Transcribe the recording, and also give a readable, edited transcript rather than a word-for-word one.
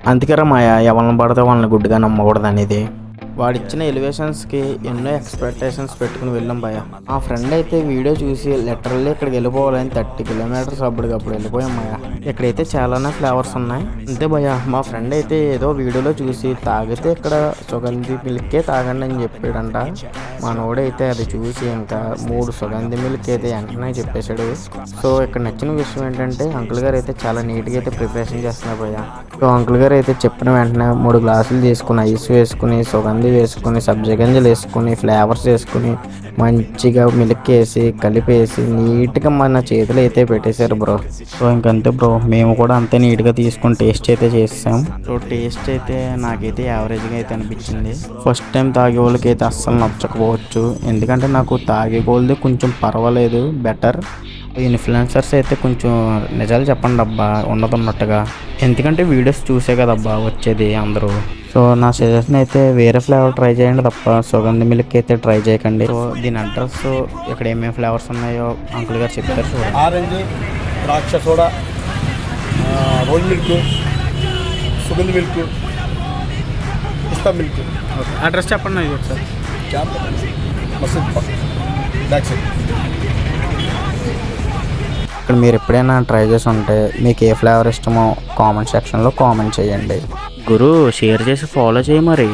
అందుకేరా మాయా ఎవరిని పడితే వాళ్ళని గుడ్డిగా నమ్మకూడదు అనేది. వాడిచ్చిన ఎలివేషన్స్కి ఎన్నో ఎక్స్పెక్టేషన్స్ పెట్టుకుని వెళ్ళాం భయ. మా ఫ్రెండ్ అయితే వీడియో చూసి లిటరల్లీ ఇక్కడికి వెళ్ళిపోవాలని 30 కిలోమీటర్స్ అప్పటికప్పుడు వెళ్ళిపోయాం భయ. ఇక్కడైతే చాలానే ఫ్లేవర్స్ ఉన్నాయి అంతే భయ. మా ఫ్రెండ్ అయితే ఏదో వీడియోలో చూసి తాగితే ఇక్కడ సుగంధి మిల్కే తాగండి అని చెప్పాడంట. మనోడైతే అది చూసి ఇంకా 3 సుగంధి మిల్క్ అయితే వెంటనే చెప్పేశాడు. సో ఇక్కడ నచ్చిన విషయం ఏంటంటే అంకుల్ గారు అయితే చాలా నీట్గా అయితే ప్రిపరేషన్ చేస్తున్నారు భయ. సో అంకుల్ గారు అయితే చెప్పిన వెంటనే 3 గ్లాసులు తీసుకుని ఐస్ వేసుకుని సుగంధి వేసుకుని సబ్జా గింజలు వేసుకుని ఫ్లేవర్స్ వేసుకుని మంచిగా మిల్క్ వేసి కలిపేసి నీట్గా మన చేతులు అయితే పెట్టేశారు బ్రో. సో ఇంకంతే బ్రో, మేము కూడా అంతే నీట్గా తీసుకుని టేస్ట్ అయితే చేసాం. సో టేస్ట్ అయితే నాకైతే యావరేజ్గా అయితే అనిపించింది. ఫస్ట్ టైం తాగే వాళ్ళకి అయితే అస్సలు నచ్చకపోవచ్చు, ఎందుకంటే నాకు తాగే వాళ్ళది కొంచెం పర్వాలేదు బెటర్. ఇన్ఫ్లుయెన్సర్స్ అయితే కొంచెం నిజాలు చెప్పండి అబ్బా ఉన్నట్టుగా, ఎందుకంటే వీడియోస్ చూసే కదబ్బా వచ్చేది అందరూ. సో నా సజెషన్ అయితే వేరే ఫ్లేవర్ ట్రై చేయండి తప్ప సుగంధ మిల్క్ అయితే ట్రై చేయకండి. సో దీని అడ్రస్ ఇక్కడ ఏమేమి ఫ్లేవర్స్ ఉన్నాయో అంకుల్ గారు చెప్తారు చూడండి. ఆరెంజ్, ద్రాక్ష సోడా, రోజ్ మిల్క్, సుగంధ మిల్క్, పిస్తా మిల్క్. ఓకే, అడ్రస్ చెప్పండి ఇది ఒకసారి. ఇక్కడ మీరు ఎప్పుడైనా ట్రై చేసి ఉంటే మీకు ఏ ఫ్లేవర్ ఇష్టమో కామెంట్ సెక్షన్లో కామెంట్ చేయండి. గురు షేర్ చేసి ఫాలో చేయి మరి.